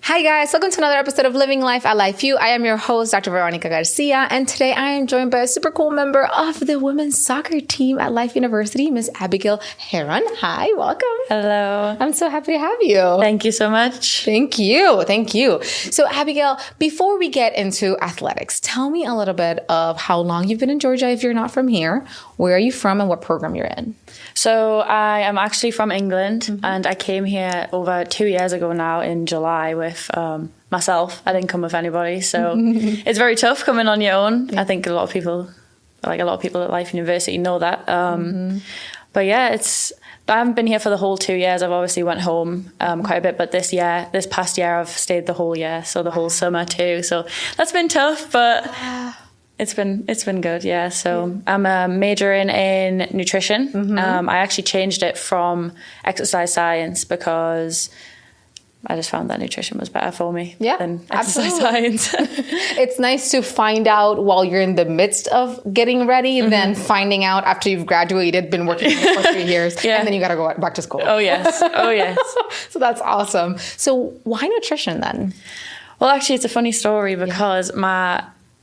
Hi guys, welcome to another episode of Living Life at Life You. I am your host, Dr. Veronica Garcia, and today I am joined by a super cool member of the women's soccer team at Life University, Miss Abigail Herron. Hi, welcome. Hello. I'm so happy to have you. Thank you so much. Thank you. Thank you. So Abigail, before we get into athletics, tell me a little bit of how long you've been in Georgia if you're not from here. Where are you from and what program you're in? So I am actually from England and I came here over 2 years ago now in July with myself. I didn't come with anybody. So it's very tough coming on your own. Yeah. I think a lot of people at Life University know that. But yeah, I haven't been here for the whole 2 years. I've obviously went home quite a bit, but this past year, I've stayed the whole year. So the whole summer too. So that's been tough, but it's been good, yeah. So I'm majoring in nutrition. I actually changed it from exercise science because I just found that nutrition was better for me than exercise science. It's nice to find out while you're in the midst of getting ready than finding out after you've graduated, been working for 3 years, and then you got to go back to school. Oh, yes. So that's awesome. So why nutrition then? Well, actually, it's a funny story because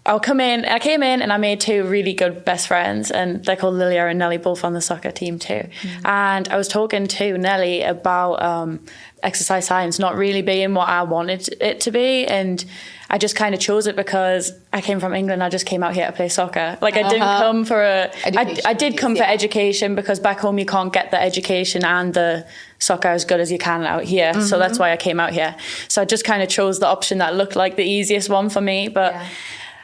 I came in and I made two really good best friends, and they're called Lilia and Nelly, both on the soccer team too. And I was talking to Nelly about exercise science not really being what I wanted it to be, and I just kind of chose it because I came from England. I just came out here to play soccer. Like I didn't come for I did come for education, because back home you can't get the education and the soccer as good as you can out here. So that's why I came out here. So I just kind of chose the option that looked like the easiest one for me, but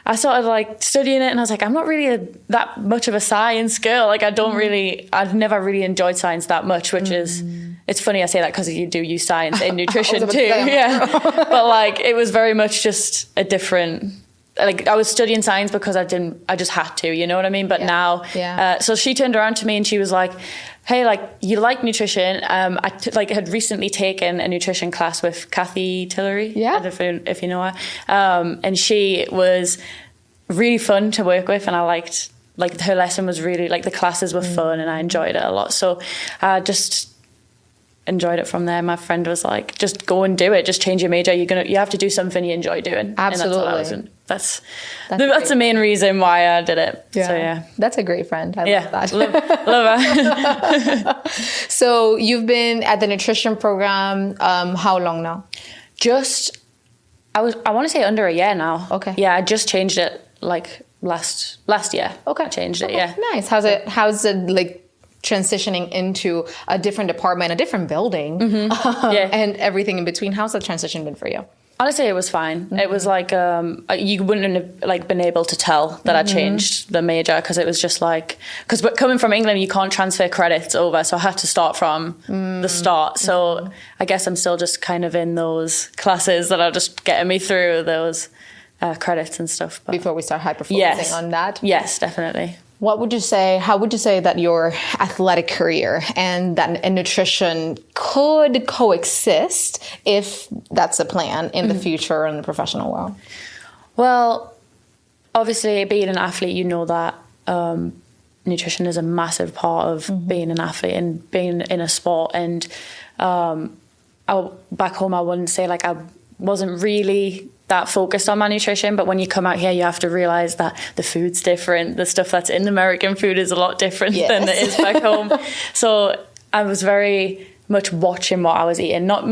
I started like studying it and I was like, I'm not really that much of a science girl. Like I've never really enjoyed science that much, which is, it's funny I say that because you do use science in nutrition too. But like, it was very much just a different, like I was studying science because I just had to, you know what I mean? But now, so she turned around to me and she was like, hey, like you like nutrition. I had recently taken a nutrition class with Kathy Tillery. I don't know if you know her. And she was really fun to work with, and I liked, like her lesson was really, like the classes were fun and I enjoyed it a lot. So I just enjoyed it from there. My friend was like, just go and do it. Just change your major. You have to do something you enjoy doing. Absolutely. That's the main reason why I did it. So That's a great friend. I love that. Love her. So you've been at the nutrition program how long now? I want to say under a year now. Okay. Yeah, I just changed it like last year. Okay. I changed it, Nice. How's it like transitioning into a different department, a different building, and everything in between? How's that transition been for you? Honestly, it was fine. It was like you wouldn't have like been able to tell that I changed the major, because it was just like, because coming from England, you can't transfer credits over, so I had to start from the start. So I guess I'm still just kind of in those classes that are just getting me through those credits and stuff. But before we start hyper-focusing on that? Yes, definitely. How would you say that your athletic career and nutrition could coexist, if that's the plan in the future in the professional world? Well, obviously being an athlete, you know that nutrition is a massive part of being an athlete and being in a sport. And back home, I wouldn't say like I wasn't really that focused on my nutrition, but when you come out here, you have to realize that the food's different. The stuff that's in American food is a lot different than it is back home. So I was very much watching what I was eating, not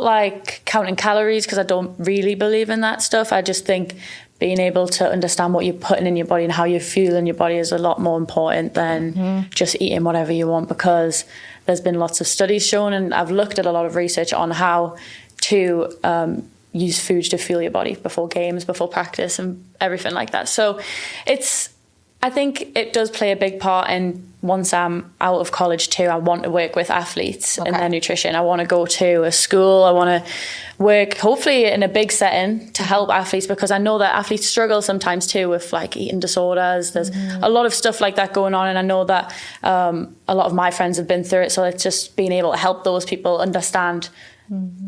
like counting calories, because I don't really believe in that stuff. I just think being able to understand what you're putting in your body and how you feel in your body is a lot more important than just eating whatever you want, because there's been lots of studies shown, and I've looked at a lot of research on how to use food to fuel your body before games, before practice, and everything like that. So I think it does play a big part. And once I'm out of college too, I want to work with athletes in their nutrition. I want to go to a school. I want to work hopefully in a big setting to help athletes, because I know that athletes struggle sometimes too with like eating disorders. There's a lot of stuff like that going on, and I know that a lot of my friends have been through it. So it's just being able to help those people understand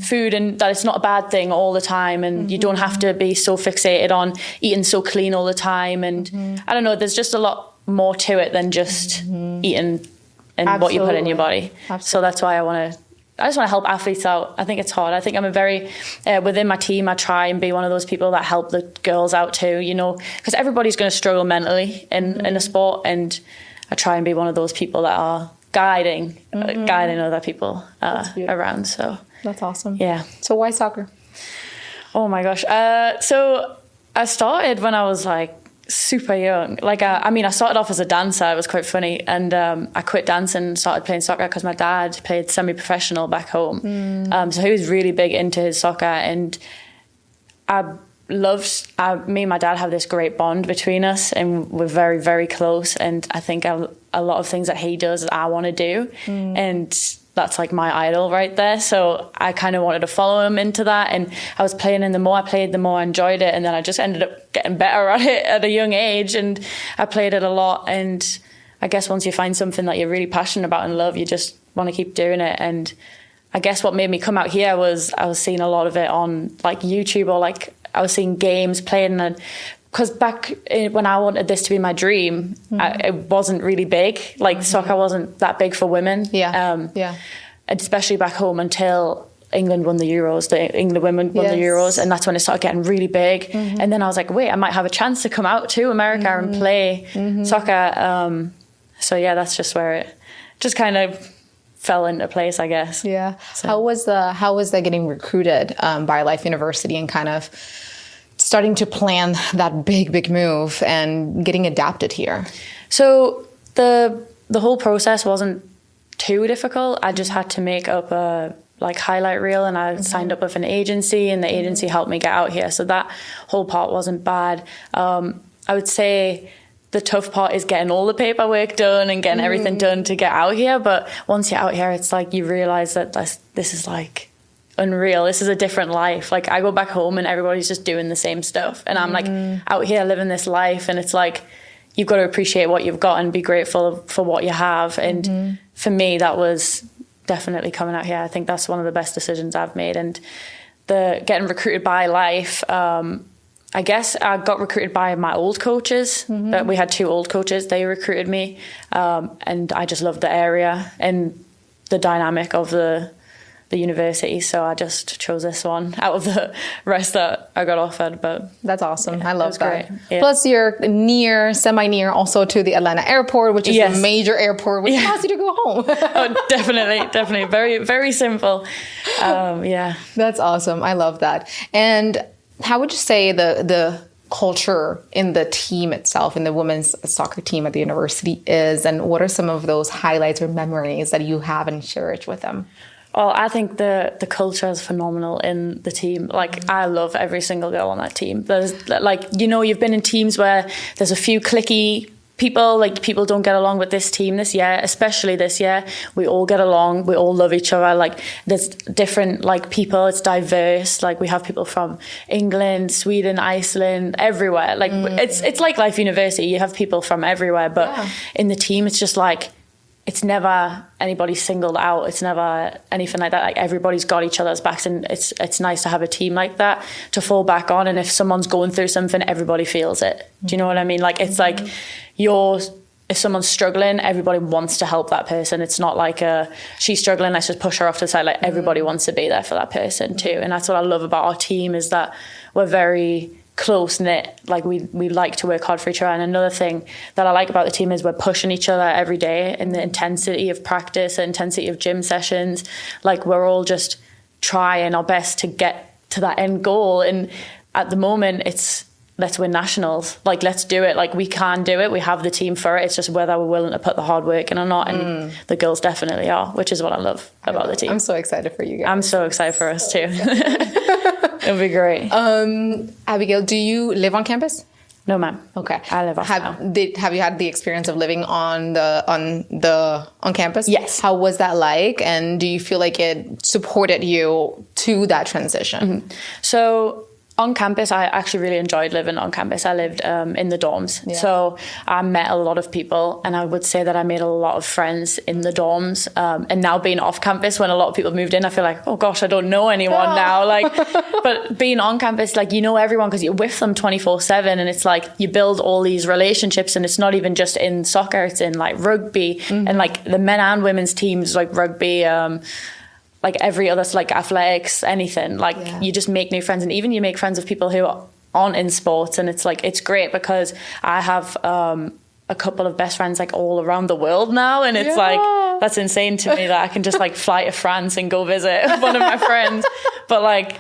food, and that it's not a bad thing all the time, and you don't have to be so fixated on eating so clean all the time. And I don't know, there's just a lot more to it than just eating and what you put in your body. So that's why I want to just want to help athletes out. I think it's hard. I think I'm a very, within my team, I try and be one of those people that help the girls out too, you know, because everybody's going to struggle mentally in a sport. And I try and be one of those people that are guiding other people around. So that's awesome. Yeah. So why soccer? Oh my gosh. So I started when I was like super young. Like, I started off as a dancer. It was quite funny. And I quit dancing and started playing soccer because my dad played semi-professional back home. So he was really big into his soccer. And me and my dad have this great bond between us, and we're very, very close. And I think a lot of things that he does, I want to do. And that's like my idol right there. So I kind of wanted to follow him into that. And I was playing, and the more I played, the more I enjoyed it. And then I just ended up getting better at it at a young age. And I played it a lot. And I guess once you find something that you're really passionate about and love, you just want to keep doing it. And I guess what made me come out here was I was seeing a lot of it on like YouTube, or like I was seeing games playing. And because back when I wanted this to be my dream, it wasn't really big. Like soccer wasn't that big for women. Especially back home until England won the Euros. The England women won the Euros, and that's when it started getting really big. And then I was like, wait, I might have a chance to come out to America and play soccer. So yeah, that's just where it just kind of fell into place, I guess. Yeah. So. How was that getting recruited by Life University and kind of starting to plan that big move and getting adapted here? So the whole process wasn't too difficult. I just had to make up a like highlight reel, and I signed up with an agency, and the agency helped me get out here. So that whole part wasn't bad. I would say the tough part is getting all the paperwork done and getting everything done to get out here. But once you're out here, it's like you realize that this is like unreal. This is a different life. Like I go back home and everybody's just doing the same stuff, and I'm like out here living this life, and it's like you've got to appreciate what you've got and be grateful for what you have. And for me, that was definitely coming out here. I think that's one of the best decisions I've made. And the getting recruited by Life, I guess I got recruited by my old coaches. We had 2 old coaches. They recruited me, and I just loved the area and the dynamic of the university, so I just chose this one out of the rest that I got offered. But that's awesome. I love that. Yeah. Plus you're semi-near also to the Atlanta airport, which is a major airport, which allows you to go home. Oh, definitely. Very, very simple. That's awesome. I love that. And how would you say the culture in the team itself, in the women's soccer team at the university is, and what are some of those highlights or memories that you have and cherish with them? Well, I think the culture is phenomenal in the team. Like, I love every single girl on that team. There's, like, you know, you've been in teams where there's a few cliquey people, like people don't get along with this team this year, especially this year. We all get along. We all love each other. Like, there's different, like, people. It's diverse. Like, we have people from England, Sweden, Iceland, everywhere. Like, it's like Life University. You have people from everywhere. But in the team, it's just like, it's never anybody singled out. It's never anything like that. Like, everybody's got each other's backs, and it's nice to have a team like that to fall back on. And if someone's going through something, everybody feels it. Do you know what I mean? Like, it's like if someone's struggling, everybody wants to help that person. It's not like she's struggling, let's just push her off to the side. Like, everybody wants to be there for that person too. And that's what I love about our team, is that we're very close knit. Like, we like to work hard for each other. And another thing that I like about the team is we're pushing each other every day in the intensity of practice, the intensity of gym sessions. Like, we're all just trying our best to get to that end goal. And at the moment, it's let's win nationals. Like, let's do it. Like, we can do it. We have the team for it. It's just whether we're willing to put the hard work in or not. And the girls definitely are, which is what I love about the team. I'm so excited for you guys. I'm so excited for us too. It'll be great. Abigail, do you live on campus? No, ma'am. Okay. I live off Have you had the experience of living on campus? Yes. How was that like? And do you feel like it supported you to that transition? So, on campus, I actually really enjoyed living on campus. I lived in the dorms. Yeah. So I met a lot of people, and I would say that I made a lot of friends in the dorms. And now being off campus, when a lot of people moved in, I feel like, oh gosh, I don't know anyone now. Like, but being on campus, like, you know everyone because you're with them 24/7. And it's like you build all these relationships, and it's not even just in soccer, it's in like rugby and like the men and women's teams, like rugby, like every other, like athletics, anything. Like you just make new friends, and even you make friends with people who aren't in sports, and it's like it's great because I have a couple of best friends like all around the world now, and it's like that's insane to me that I can just like fly to France and go visit one of my friends. But like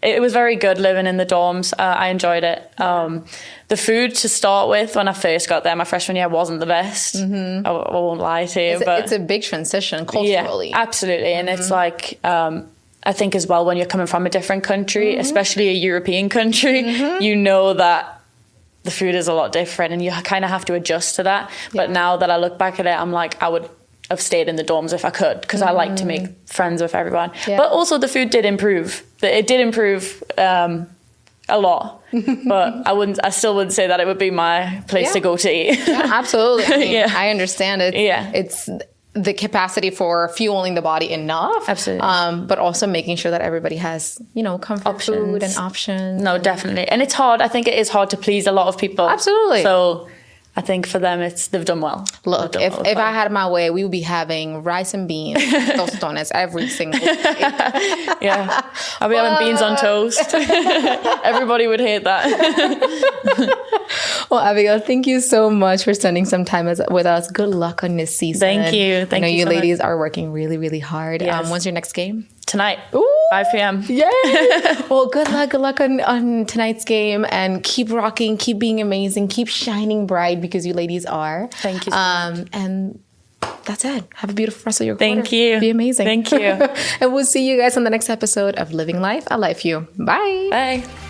it was very good living in the dorms. I enjoyed it. The food to start with, when I first got there, my freshman year, wasn't the best. I won't lie to you. But it's a big transition culturally. Yeah, absolutely. And it's like, I think as well, when you're coming from a different country, especially a European country, you know that the food is a lot different and you kind of have to adjust to that. But now that I look back at it, I'm like, I would have stayed in the dorms if I could, because I like to make friends with everyone. But also the food did improve. It did improve a lot. But I still wouldn't say that it would be my place to go to eat. Absolutely. I mean, I understand it. Yeah. It's the capacity for fueling the body enough. Absolutely. But also making sure that everybody has, comfort food and options. No, definitely. And it's hard. I think it is hard to please a lot of people. Absolutely. So I think for them, they've done well. Look, if I had my way, we would be having rice and beans, tostones every single day. I'll be having beans on toast. Everybody would hate that. Well, Abigail, thank you so much for spending some time with us. Good luck on this season. Thank you. I know you so ladies much. are working really, really hard. Yes. When's your next game? Tonight, Ooh. 5 p.m. Yay! Well, good luck on tonight's game, and keep rocking, keep being amazing, keep shining bright, because you ladies are. Thank you so much. And that's it. Have a beautiful rest of your quarter. Thank you. Be amazing. Thank you. And we'll see you guys on the next episode of Living Life, I Life You. Bye. Bye.